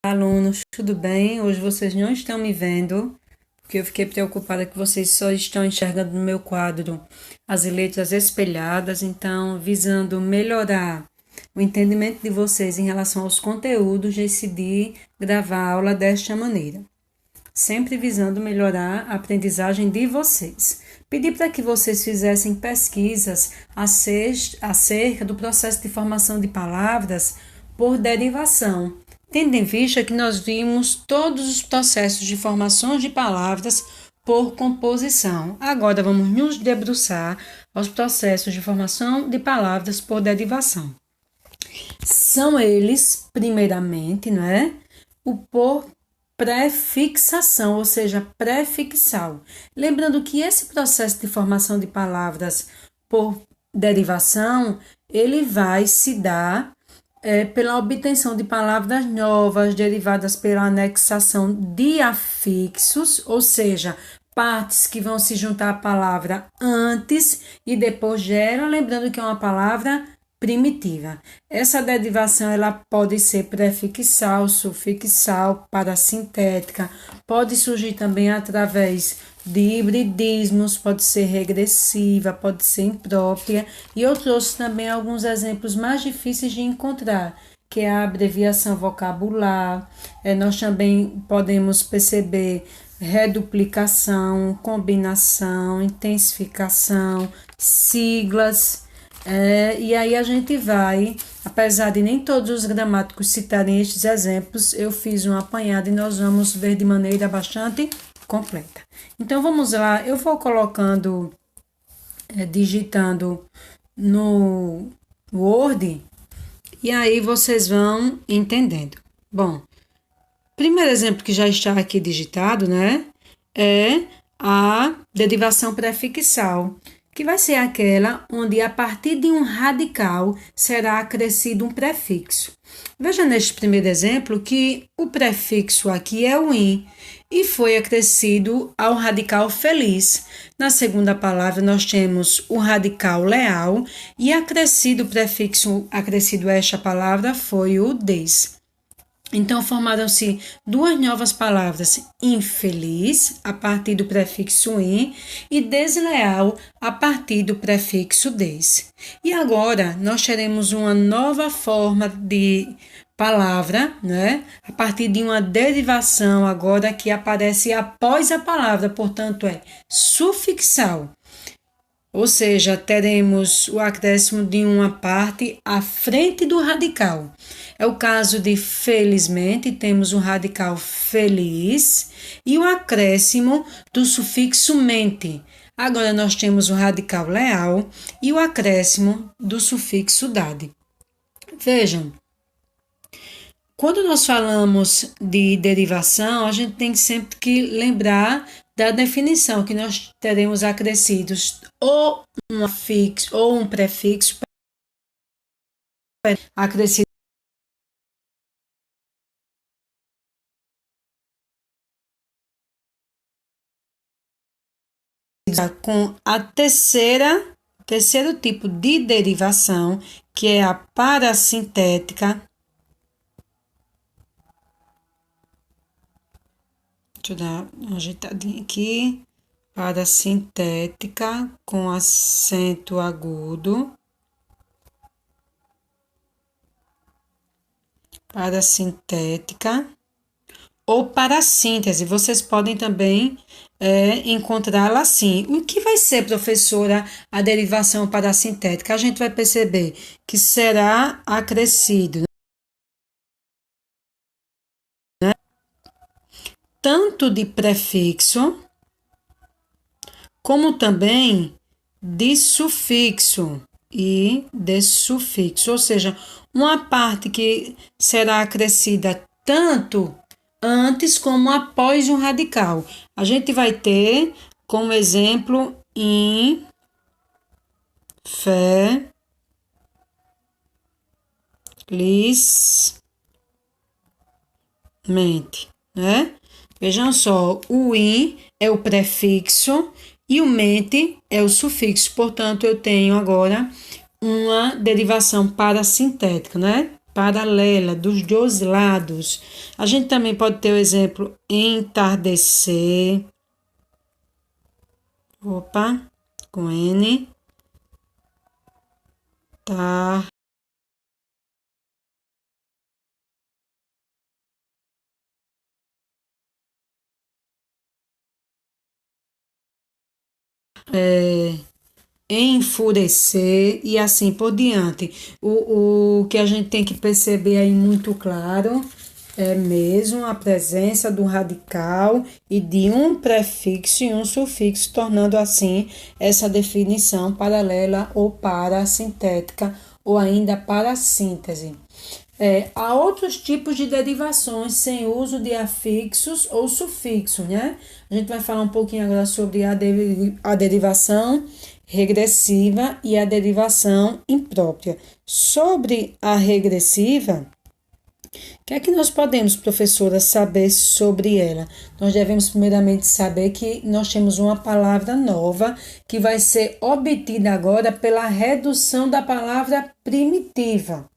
Alunos, tudo bem? Hoje vocês não estão me vendo, porque eu fiquei preocupada que vocês só estão enxergando no meu quadro as letras espelhadas, então, visando melhorar o entendimento de vocês em relação aos conteúdos, decidi gravar a aula desta maneira, sempre visando melhorar a aprendizagem de vocês. Pedi para que vocês fizessem pesquisas acerca do processo de formação de palavras por derivação, tendo em vista que nós vimos todos os processos de formação de palavras por composição. Agora vamos nos debruçar aos processos de formação de palavras por derivação. São eles, primeiramente, o por prefixação, ou seja, prefixal. Lembrando que esse processo de formação de palavras por derivação, ele vai se dar pela obtenção de palavras novas derivadas pela anexação de afixos, ou seja, partes que vão se juntar à palavra antes e depois gera, lembrando que é uma palavra primitiva. Essa derivação ela pode ser prefixal, sufixal, parasintética, pode surgir também através de hibridismos, pode ser regressiva, pode ser imprópria, e eu trouxe também alguns exemplos mais difíceis de encontrar, que é a abreviação vocabular. Nós também podemos perceber reduplicação, combinação, intensificação, siglas. E aí a gente vai, apesar de nem todos os gramáticos citarem estes exemplos, eu fiz um apanhado e nós vamos ver de maneira bastante completa. Então vamos lá, eu vou colocando, digitando no Word e aí vocês vão entendendo. Bom, primeiro exemplo que já está aqui digitado, é a derivação prefixal, que vai ser aquela onde a partir de um radical será acrescido um prefixo. Veja neste primeiro exemplo que o prefixo aqui é o in e foi acrescido ao radical feliz. Na segunda palavra nós temos o radical leal e acrescido o prefixo acrescido a esta palavra foi o des. Então, formaram-se duas novas palavras, infeliz, a partir do prefixo in, e desleal, a partir do prefixo des. E agora, nós teremos uma nova forma de palavra, a partir de uma derivação agora que aparece após a palavra, portanto, é sufixal. Ou seja, teremos o acréscimo de uma parte à frente do radical. É o caso de felizmente, temos o radical feliz e o acréscimo do sufixo mente. Agora nós temos o radical leal e o acréscimo do sufixo dade. Vejam, quando nós falamos de derivação, a gente tem sempre que lembrar da definição que nós teremos acrescidos ou um afixo ou um prefixo acrescido com a terceiro tipo de derivação, que é a parasintética. Deixa eu dar uma ajeitadinha aqui. Parasintética com acento agudo. Parasintética ou parassíntese. Vocês podem também encontrá-la assim. O que vai ser, professora, a derivação parasintética? A gente vai perceber que será acrescido, tanto de prefixo, como também de sufixo e de sufixo, ou seja, uma parte que será acrescida tanto antes como após um radical. A gente vai ter como exemplo infelizmente, Vejam só, o in é o prefixo e o mente é o sufixo. Portanto, eu tenho agora uma derivação parasintética, paralela, dos dois lados. A gente também pode ter o exemplo entardecer. Opa, com N. Tá. Enfurecer e assim por diante. O que a gente tem que perceber aí muito claro é mesmo a presença do radical e de um prefixo e um sufixo, tornando assim essa definição paralela ou parasintética ou ainda parassíntese. Há outros tipos de derivações sem uso de afixos ou sufixos, né? A gente vai falar um pouquinho agora sobre a derivação regressiva e a derivação imprópria. Sobre a regressiva, o que é que nós podemos, professora, saber sobre ela? Nós devemos primeiramente saber que nós temos uma palavra nova que vai ser obtida agora pela redução da palavra primitiva.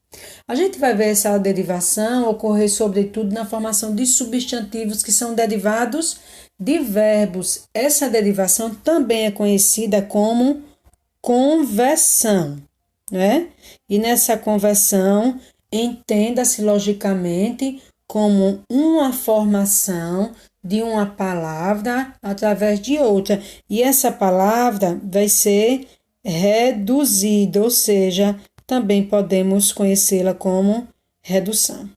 A gente vai ver essa derivação ocorrer sobretudo na formação de substantivos que são derivados de verbos. Essa derivação também é conhecida como conversão, né? E nessa conversão, entenda-se logicamente como uma formação de uma palavra através de outra. E essa palavra vai ser reduzida, ou seja, também podemos conhecê-la como redução.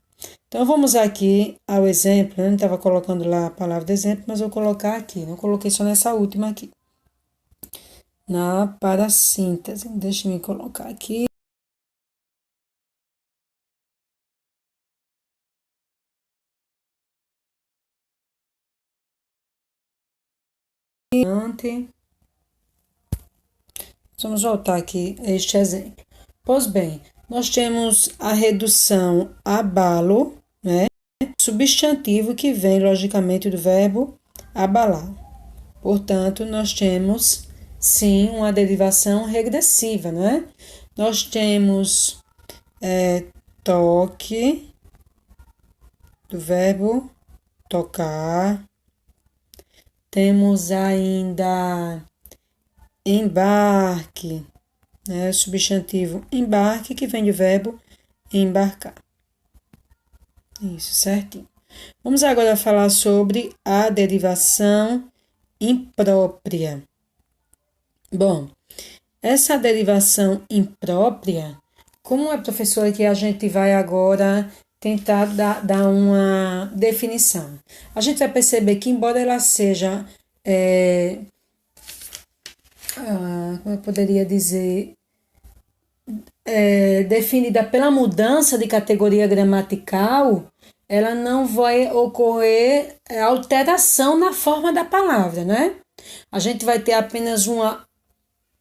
Então, vamos aqui ao exemplo. Eu não estava colocando lá a palavra de exemplo, mas vou colocar aqui. Não coloquei só nessa última aqui. Na parassíntese. Deixa eu colocar aqui. Vamos voltar aqui a este exemplo. Pois bem, nós temos a redução abalo, né? Substantivo que vem, logicamente, do verbo abalar. Portanto, nós temos, sim, uma derivação regressiva, né? Nós temos toque, do verbo tocar. Temos ainda embarque, né? Substantivo embarque, que vem do verbo embarcar. Isso, certinho. Vamos agora falar sobre a derivação imprópria. Bom, essa derivação imprópria, como é, professora, que a gente vai agora tentar dar uma definição? A gente vai perceber que, embora ela seja, como eu poderia dizer, definida pela mudança de categoria gramatical, ela não vai ocorrer alteração na forma da palavra, né? A gente vai ter apenas uma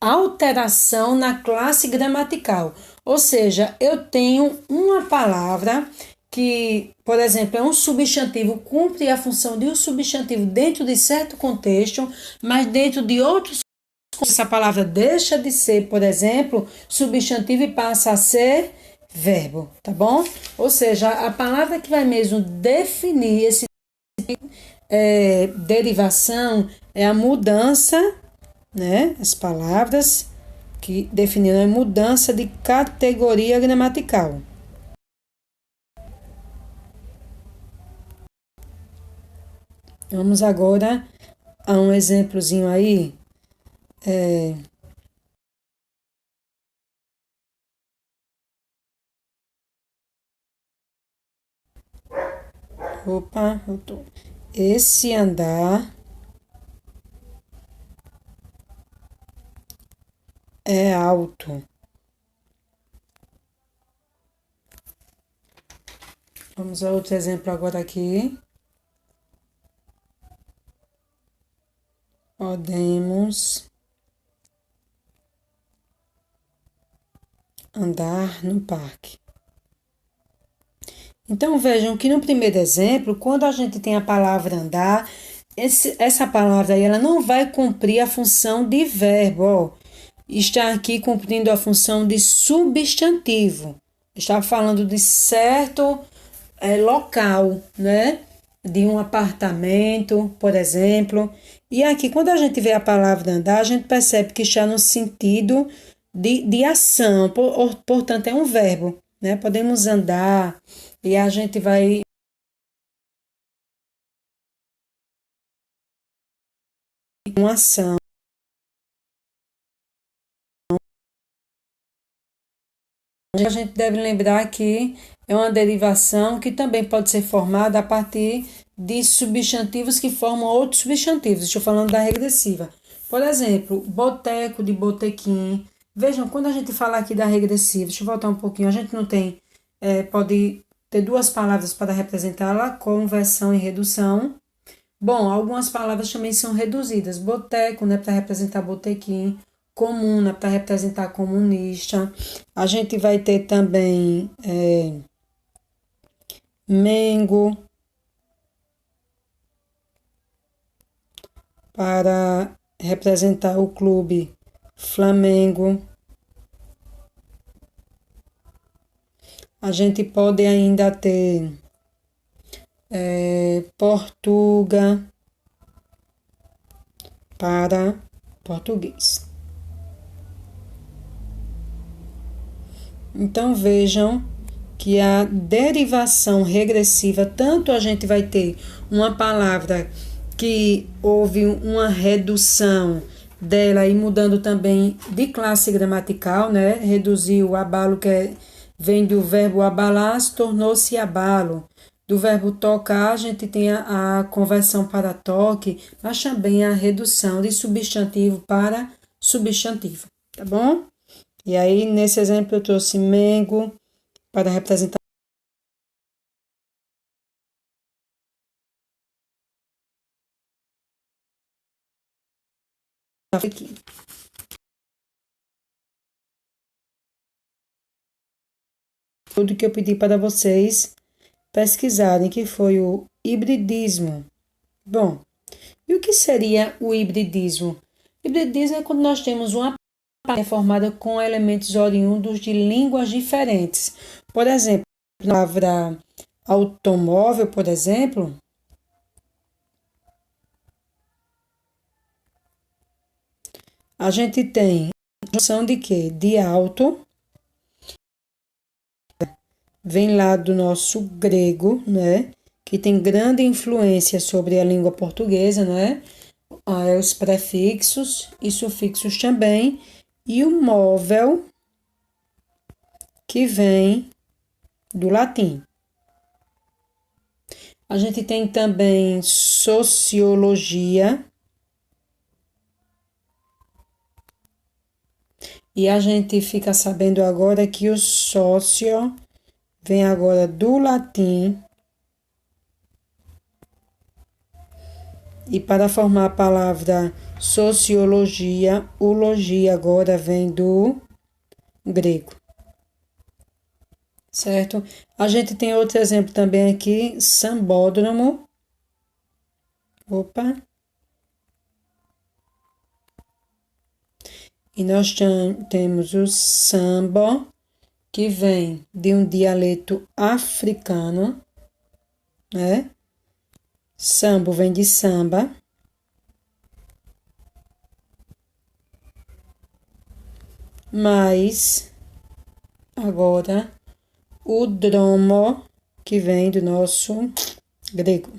alteração na classe gramatical. Ou seja, eu tenho uma palavra que, por exemplo, é um substantivo, cumpre a função de um substantivo dentro de certo contexto, mas dentro de outros essa palavra deixa de ser, por exemplo, substantivo e passa a ser verbo, tá bom? Ou seja, a palavra que vai mesmo definir esse derivação é a mudança, né? As palavras que definiram a mudança de categoria gramatical. Vamos agora a um exemplozinho aí. Opa, eu tô. Esse andar é alto. Vamos a outro exemplo agora aqui. Podemos andar no parque. Então, vejam que no primeiro exemplo, quando a gente tem a palavra andar, essa palavra aí, ela não vai cumprir a função de verbo, ó. Está aqui cumprindo a função de substantivo. Está falando de certo local, né? De um apartamento, por exemplo. E aqui, quando a gente vê a palavra andar, a gente percebe que está no sentido de ação, portanto, é um verbo, né? Podemos andar e a gente vai uma ação. A gente deve lembrar que é uma derivação que também pode ser formada a partir de substantivos que formam outros substantivos. Estou falando da regressiva. Por exemplo, boteco de botequim. Vejam, quando a gente fala aqui da regressiva, deixa eu voltar um pouquinho, a gente não tem, pode ter duas palavras para representá-la, conversão e redução. Bom, algumas palavras também são reduzidas. Boteco, né, para representar botequim. Comuna, para representar comunista. A gente vai ter também Mengo, para representar o clube Flamengo. A gente pode ainda ter Portuga para português. Então vejam que a derivação regressiva, tanto a gente vai ter uma palavra que houve uma redução dela e mudando também de classe gramatical, né? Reduziu o abalo, vem do verbo abalar, tornou-se abalo. Do verbo tocar, a gente tem a conversão para toque, mas também a redução de substantivo para substantivo, tá bom? E aí, nesse exemplo, eu trouxe Mengo para representar aqui. Tudo que eu pedi para vocês pesquisarem, que foi o hibridismo. Bom, e o que seria o hibridismo? Hibridismo é quando nós temos uma palavra formada com elementos oriundos de línguas diferentes. Por exemplo, a palavra automóvel, por exemplo, a gente tem a junção de quê? De auto, vem lá do nosso grego, né? Que tem grande influência sobre a língua portuguesa, né? Os prefixos e sufixos também. E o móvel, que vem do latim. A gente tem também sociologia. E a gente fica sabendo agora que o sócio vem agora do latim. E para formar a palavra sociologia, o logia agora vem do grego. Certo? A gente tem outro exemplo também aqui, sambódromo. Opa. E nós temos o samba, que vem de um dialeto africano, né? Sambo vem de samba. Mas agora o dromo, que vem do nosso grego.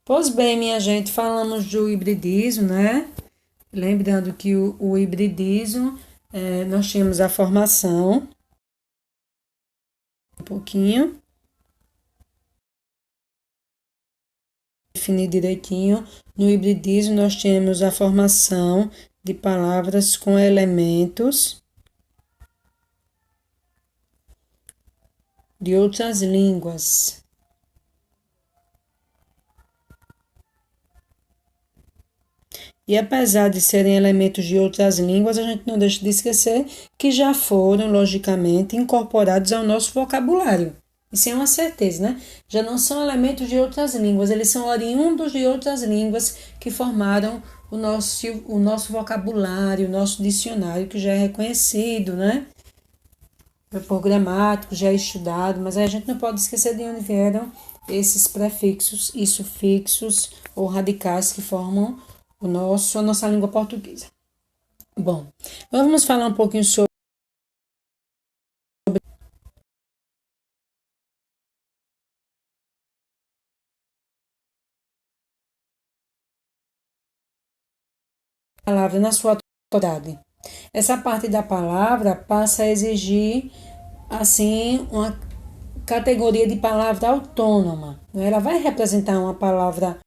Pois bem, minha gente, falamos do hibridismo, né? Lembrando que o hibridismo, nós tínhamos a formação, um pouquinho, definir direitinho. No hibridismo, nós temos a formação de palavras com elementos de outras línguas. E apesar de serem elementos de outras línguas, a gente não deixa de esquecer que já foram, logicamente, incorporados ao nosso vocabulário. Isso é uma certeza, né? Já não são elementos de outras línguas, eles são oriundos de outras línguas que formaram o nosso vocabulário, o nosso dicionário, que já é reconhecido, né? Por gramático, já é estudado, mas a gente não pode esquecer de onde vieram esses prefixos e sufixos ou radicais que formam a nossa língua portuguesa. Bom, vamos falar um pouquinho sobre a palavra na sua totalidade. Essa parte da palavra passa a exigir, assim, uma categoria de palavra autônoma. Ela vai representar uma palavra.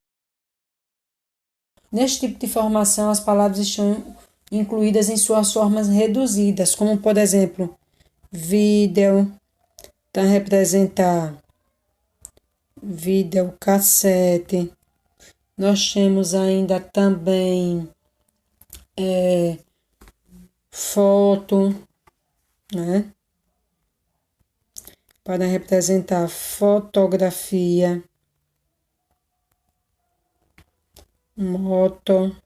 Neste tipo de formação, as palavras estão incluídas em suas formas reduzidas, como, por exemplo, vídeo, tá representar videocassete. Nós temos ainda também foto, né? Para representar fotografia, moto,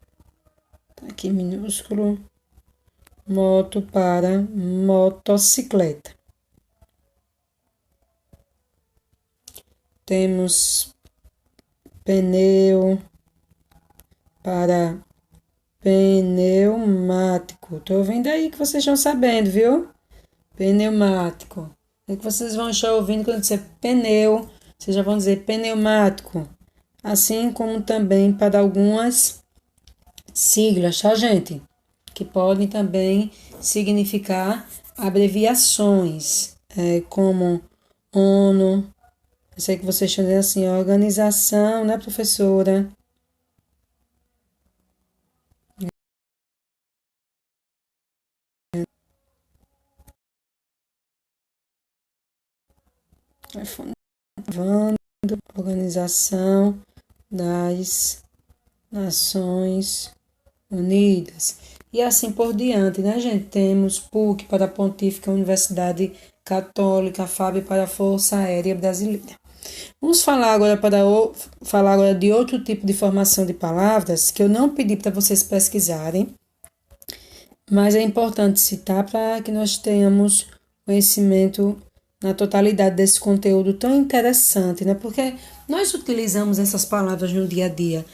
tá aqui minúsculo, moto para motocicleta. Temos pneu para pneumático. Tô vendo aí que vocês estão sabendo, viu? Pneumático. É que vocês vão estar ouvindo quando dizer pneu, vocês já vão dizer pneumático. Assim como também para algumas siglas, tá, gente? Que podem também significar abreviações, como ONU. Eu sei que vocês estão dizendo assim, organização, né, professora? Organização das Nações Unidas. E assim por diante, né, gente? Temos PUC para a Pontífica Universidade Católica, FAB para a Força Aérea Brasileira. Vamos falar agora de outro tipo de formação de palavras que eu não pedi para vocês pesquisarem, mas é importante citar para que nós tenhamos conhecimento na totalidade desse conteúdo tão interessante, né? Porque nós utilizamos essas palavras no dia a dia.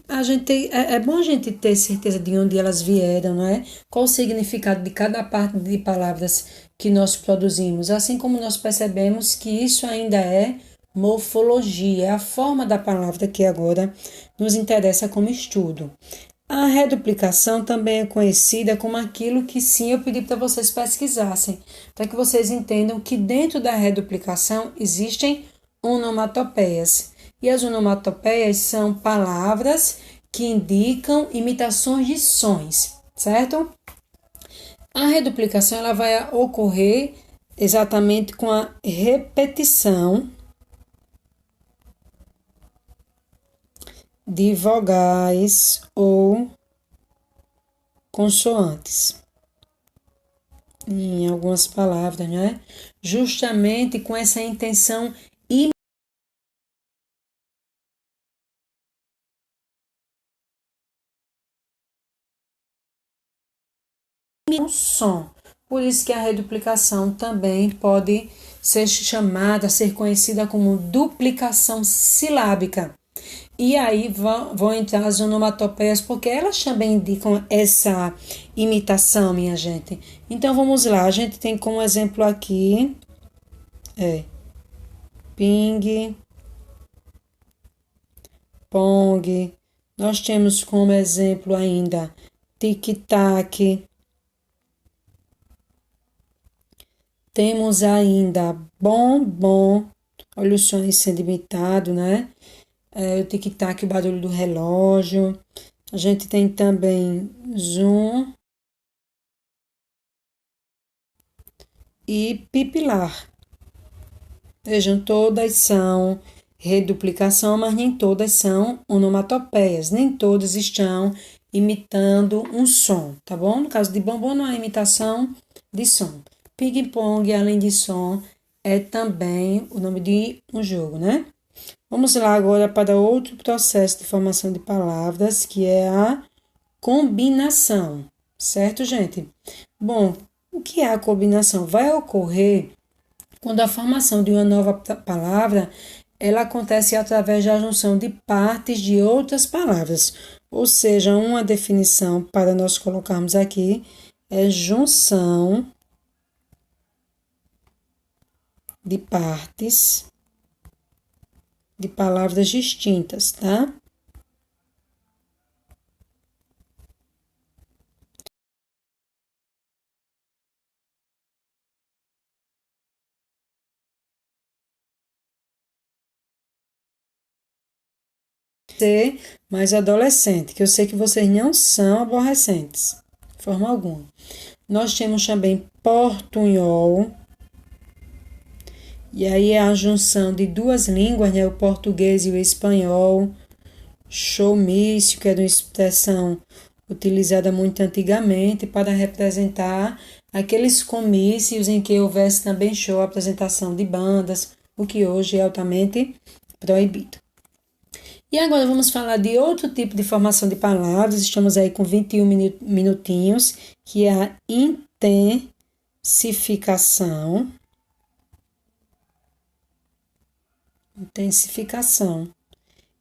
É bom a gente ter certeza de onde elas vieram, não é? Qual o significado de cada parte de palavras que nós produzimos, assim como nós percebemos que isso ainda é morfologia, é a forma da palavra que agora nos interessa como estudo. A reduplicação também é conhecida como aquilo que sim eu pedi para vocês pesquisassem, para que vocês entendam que dentro da reduplicação existem onomatopeias. E as onomatopeias são palavras que indicam imitações de sons, certo? A reduplicação ela vai ocorrer exatamente com a repetição de vogais ou consoantes em algumas palavras, né? Justamente com essa intenção um som. Por isso que a reduplicação também pode ser chamada, ser conhecida como duplicação silábica. E aí vão entrar as onomatopeias, porque elas também indicam essa imitação, minha gente. Então vamos lá, a gente tem como exemplo aqui, ping, pong. Nós temos como exemplo ainda tic-tac. Temos ainda bom. Olha o som aí sendo imitado, né? O tic-tac, o barulho do relógio. A gente tem também zoom e pipilar. Vejam, todas são reduplicação, mas nem todas são onomatopeias. Nem todas estão imitando um som, tá bom? No caso de bombom, não é imitação de som. Ping-pong, além de som, é também o nome de um jogo, né? Vamos lá agora para outro processo de formação de palavras, que é a combinação, certo, gente? Bom, o que é a combinação? Vai ocorrer quando a formação de uma nova palavra, ela acontece através da junção de partes de outras palavras. Ou seja, uma definição para nós colocarmos aqui é junção de partes de palavras distintas, tá? Ser mais adolescente, que eu sei que vocês não são aborrecentes, de forma alguma. Nós temos também portunhol, e aí é a junção de duas línguas, né? O português e o espanhol. Showmício, que era uma expressão utilizada muito antigamente para representar aqueles comícios em que houvesse também show, apresentação de bandas, o que hoje é altamente proibido. E agora vamos falar de outro tipo de formação de palavras. Estamos aí com 21 minutinhos, que é a intensificação. Intensificação,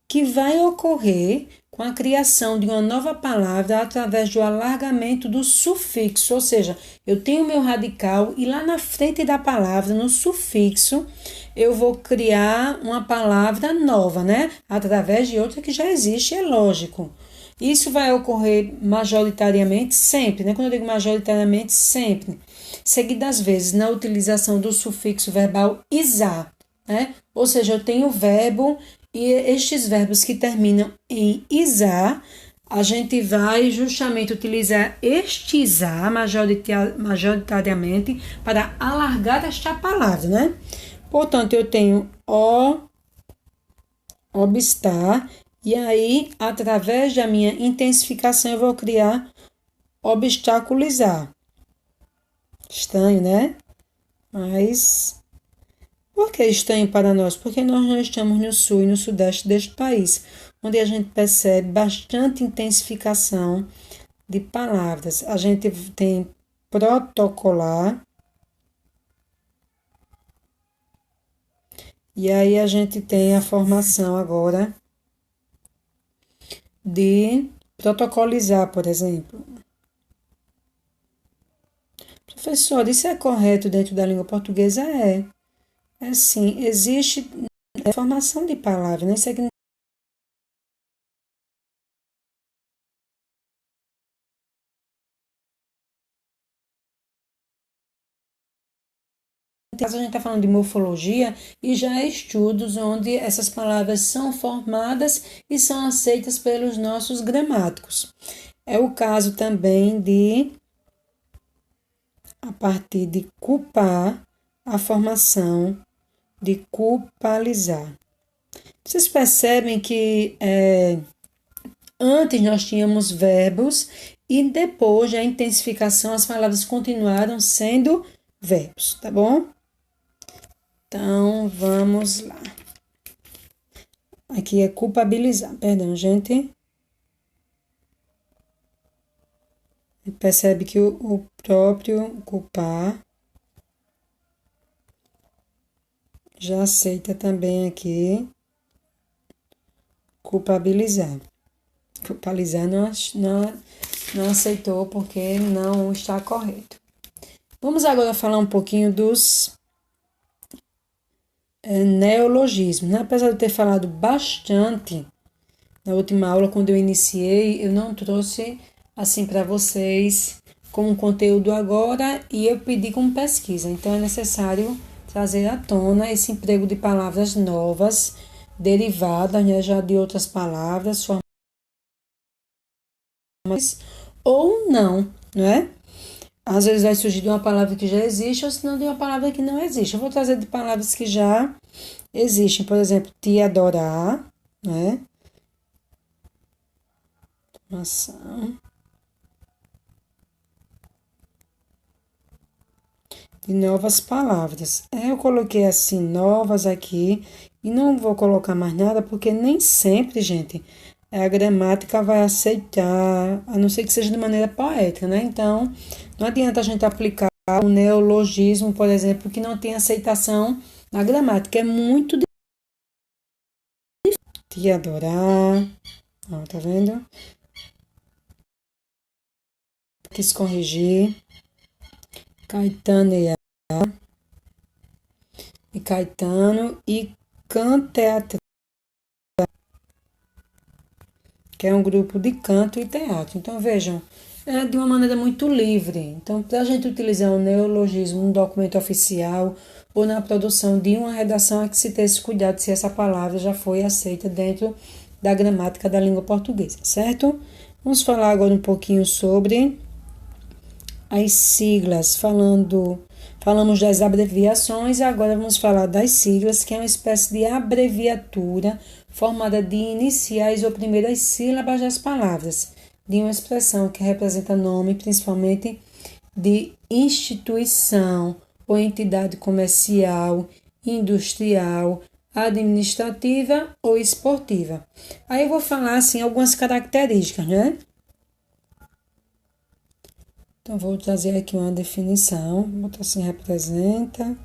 que vai ocorrer com a criação de uma nova palavra através do alargamento do sufixo, ou seja, eu tenho meu radical e lá na frente da palavra, no sufixo, eu vou criar uma palavra nova, né? Através de outra que já existe, é lógico. Isso vai ocorrer majoritariamente sempre, né? Quando eu digo majoritariamente, sempre. Seguidas vezes na utilização do sufixo verbal isar, né? Ou seja, eu tenho o verbo e estes verbos que terminam em isar, a gente vai justamente utilizar este isar majoritariamente para alargar esta palavra, né? Portanto, eu tenho obstar, e aí, através da minha intensificação, eu vou criar obstaculizar. Estranho, né? Mas por que estranho para nós? Porque nós não estamos no sul e no sudeste deste país, onde a gente percebe bastante intensificação de palavras. A gente tem protocolar, e aí a gente tem a formação agora de protocolizar, por exemplo. Professor, isso é correto dentro da língua portuguesa? É sim, existe formação de palavras, né? Isso aqui caso a gente está falando de morfologia e já há estudos onde essas palavras são formadas e são aceitas pelos nossos gramáticos. É o caso também de, a partir de culpar, a formação de culpabilizar. Vocês percebem que antes nós tínhamos verbos e depois da intensificação as palavras continuaram sendo verbos, tá bom? Então, vamos lá. Aqui é culpabilizar, perdão, gente. Percebe que o próprio culpar já aceita também aqui culpabilizar. Culpabilizar não aceitou porque não está correto. Vamos agora falar um pouquinho dos neologismos, né? Apesar de eu ter falado bastante na última aula, quando eu iniciei, eu não trouxe assim para vocês como conteúdo agora e eu pedi como pesquisa. Então é necessário trazer à tona esse emprego de palavras novas, derivadas, né, já de outras palavras, formas ou não, não é? Às vezes vai surgir de uma palavra que já existe, ou senão de uma palavra que não existe. Eu vou trazer de palavras que já existem, por exemplo, te adorar, né? Maçã. De novas palavras. Eu coloquei assim, novas aqui, e não vou colocar mais nada, porque nem sempre, gente, a gramática vai aceitar, a não ser que seja de maneira poética, né? Então, não adianta a gente aplicar um neologismo, por exemplo, que não tem aceitação na gramática. É muito difícil. Te adorar, ó, tá vendo? Quis corrigir. Caetano e Caetano e Canteatro, que é um grupo de canto e teatro. Então, vejam, é de uma maneira muito livre. Então, para a gente utilizar um neologismo, um documento oficial ou na produção de uma redação, é que se ter esse cuidado se essa palavra já foi aceita dentro da gramática da língua portuguesa, certo? Vamos falar agora um pouquinho sobre as siglas, falamos das abreviações e agora vamos falar das siglas, que é uma espécie de abreviatura formada de iniciais ou primeiras sílabas das palavras, de uma expressão que representa nome, principalmente de instituição ou entidade comercial, industrial, administrativa ou esportiva. Aí eu vou falar assim algumas características, né? Então, vou trazer aqui uma definição. Vou botar assim, representa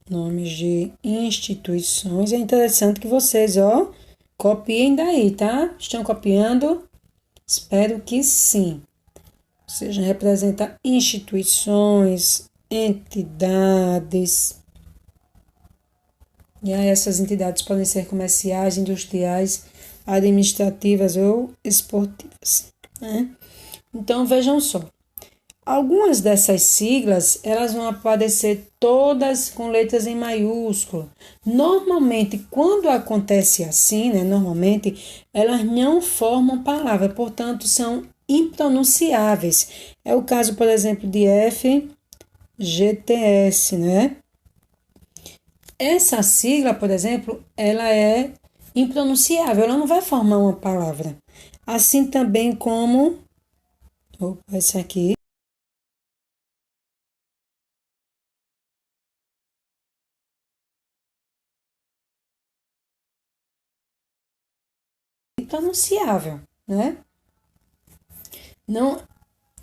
nomes de instituições. É interessante que vocês, ó, copiem daí, tá? Estão copiando? Espero que sim. Ou seja, representa instituições, entidades. E aí essas entidades podem ser comerciais, industriais, administrativas ou esportivas, né? Então, vejam só. Algumas dessas siglas, elas vão aparecer todas com letras em maiúsculo. Normalmente, quando acontece assim, né, normalmente, elas não formam palavra, portanto, são impronunciáveis. É o caso, por exemplo, de FGTS, né? Essa sigla, por exemplo, ela é impronunciável, ela não vai formar uma palavra. Assim também como, esse aqui, impronunciável, né? Não,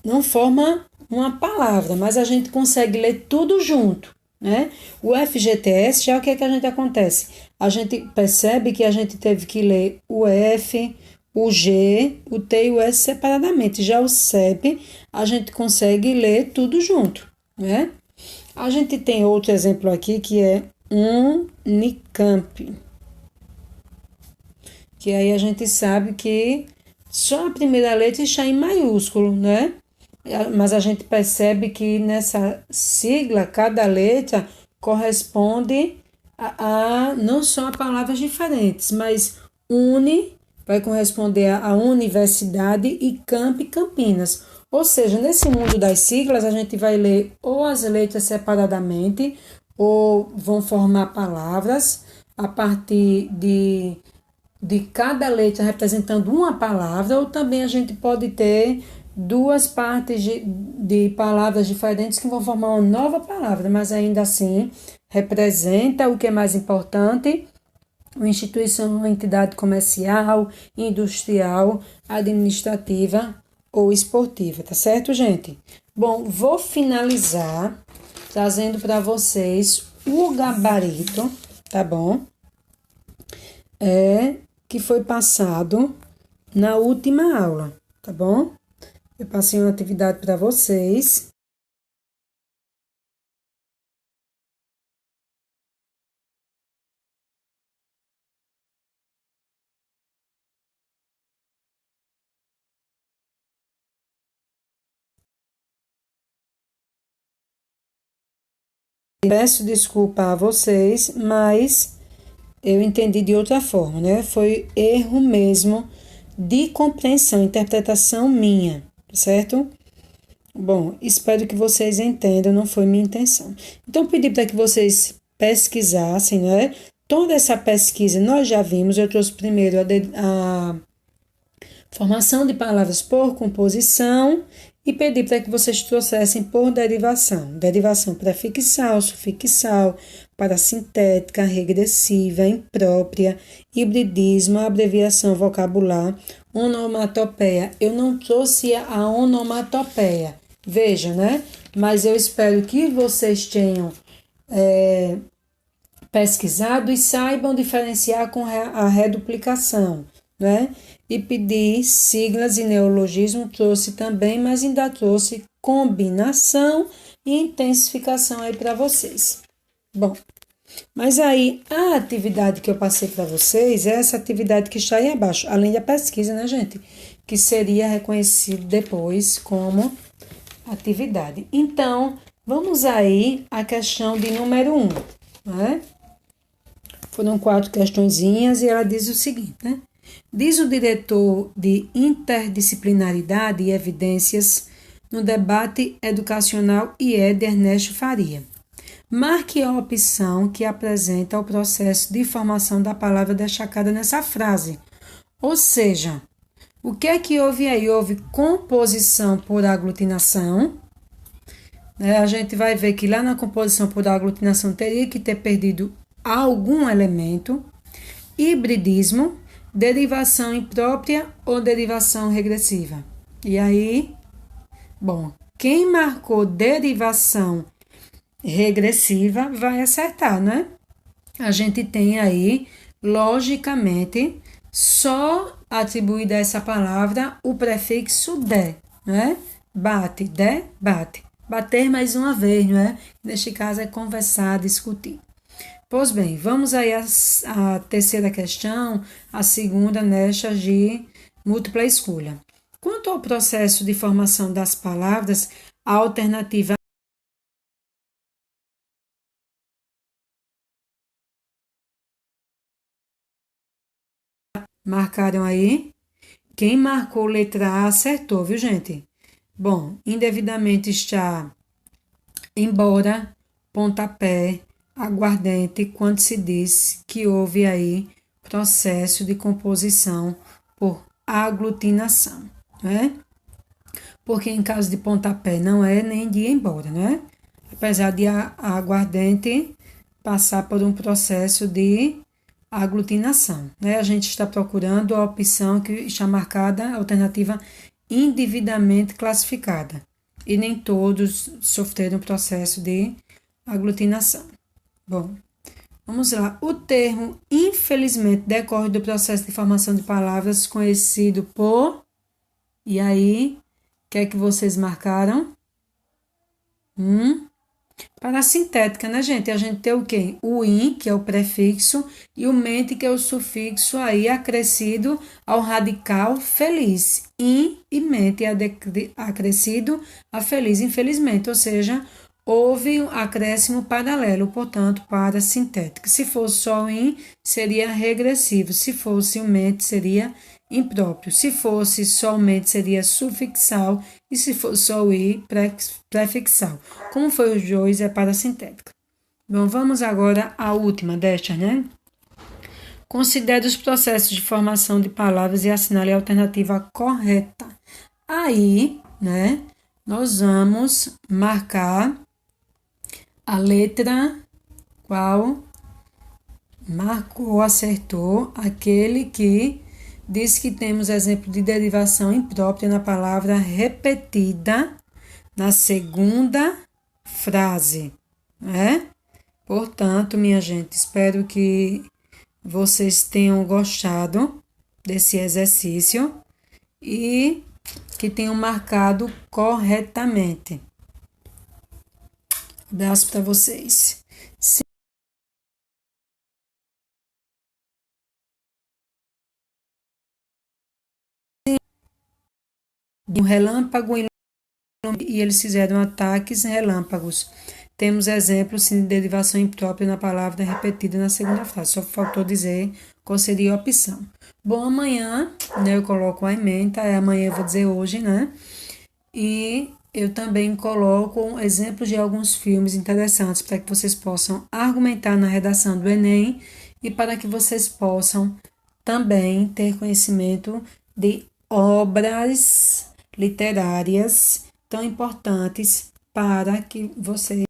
não forma uma palavra, mas a gente consegue ler tudo junto, né? O FGTS, já o que é que a gente acontece? A gente percebe que a gente teve que ler o F, o G, o T e o S separadamente. Já o CEP, a gente consegue ler tudo junto, né? A gente tem outro exemplo aqui que é Unicamp, que aí a gente sabe que só a primeira letra está em maiúsculo, né? Mas a gente percebe que nessa sigla, cada letra corresponde a não só a palavras diferentes, mas uni vai corresponder a universidade e camp, Campinas. Ou seja, nesse mundo das siglas, a gente vai ler ou as letras separadamente, ou vão formar palavras a partir de cada letra representando uma palavra, ou também a gente pode ter duas partes de palavras diferentes que vão formar uma nova palavra, mas ainda assim representa o que é mais importante, uma instituição, uma entidade comercial, industrial, administrativa ou esportiva, tá certo, gente? Bom, vou finalizar trazendo para vocês o gabarito, tá bom? Que foi passado na última aula, tá bom? Eu passei uma atividade para vocês. Peço desculpa a vocês, mas eu entendi de outra forma, né? Foi erro mesmo de compreensão, interpretação minha, certo? Bom, espero que vocês entendam, não foi minha intenção. Então, pedi para que vocês pesquisassem, né? Toda essa pesquisa nós já vimos. Eu trouxe primeiro a formação de palavras por composição e pedi para que vocês trouxessem por derivação. Derivação prefixal, sufixal, parasintética, regressiva, imprópria, hibridismo, abreviação vocabular, onomatopeia. Eu não trouxe a onomatopeia, veja, né? Mas eu espero que vocês tenham pesquisado e saibam diferenciar com a reduplicação, né? E pedir siglas e neologismo trouxe também, mas ainda trouxe combinação e intensificação aí para vocês. Bom, mas aí a atividade que eu passei para vocês é essa atividade que está aí abaixo, além da pesquisa, né, gente? Que seria reconhecido depois como atividade. Então, vamos aí à questão de número 1, né? Foram 4 questõezinhas e ela diz o seguinte, né? Diz o diretor de Interdisciplinaridade e Evidências no debate educacional IE de Ernesto Faria. Marque a opção que apresenta o processo de formação da palavra destacada nessa frase. Ou seja, o que é que houve aí? Houve composição por aglutinação. A gente vai ver que lá na composição por aglutinação teria que ter perdido algum elemento. Hibridismo, derivação imprópria ou derivação regressiva. E aí, bom, quem marcou derivação regressiva vai acertar, né? A gente tem aí, logicamente, só atribuído a essa palavra o prefixo de, né? Bate, de, bate. Bater mais uma vez, não é? Neste caso é conversar, discutir. Pois bem, vamos aí à terceira questão, a segunda nesta de múltipla escolha. Quanto ao processo de formação das palavras, a alternativa marcaram aí? Quem marcou letra A acertou, viu, gente? Bom, indevidamente está embora, pontapé, aguardente, quando se diz que houve aí processo de composição por aglutinação, né? Porque em caso de pontapé não é nem de ir embora, né? Apesar de a aguardente passar por um processo de aglutinação, né? A gente está procurando a opção que está marcada, a alternativa indevidamente classificada. E nem todos sofreram processo de aglutinação. Bom, vamos lá. O termo, infelizmente, decorre do processo de formação de palavras conhecido por... E aí, o que é que vocês marcaram? Parasintética, né, gente? A gente tem o quê? O in, que é o prefixo, e o mente, que é o sufixo aí acrescido ao radical feliz. In e mente acrescido a feliz, infelizmente. Ou seja, houve um acréscimo paralelo, portanto, parasintética. Se fosse só o in, seria regressivo. Se fosse o mente, seria impróprio. Se fosse somente, seria sufixal. E se fosse só o i, prefixal. Como foi os dois, é parasintética. Bom, vamos agora à última destas, né? Considere os processos de formação de palavras e assinale a alternativa correta. Aí, né, nós vamos marcar a letra qual marcou, acertou, aquele que diz que temos exemplo de derivação imprópria na palavra repetida na segunda frase, né? Portanto, minha gente, espero que vocês tenham gostado desse exercício e que tenham marcado corretamente. Abraço para vocês. Um relâmpago e eles fizeram ataques relâmpagos. Temos exemplos sim, de derivação imprópria na palavra repetida na segunda frase. Só faltou dizer qual seria a opção. Bom, amanhã, né, eu coloco a ementa, amanhã eu vou dizer hoje, né? E eu também coloco exemplos de alguns filmes interessantes para que vocês possam argumentar na redação do Enem e para que vocês possam também ter conhecimento de obras literárias tão importantes para que vocês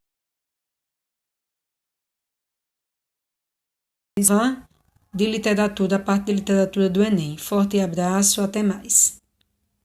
de literatura, a parte de literatura do Enem. Forte abraço, até mais.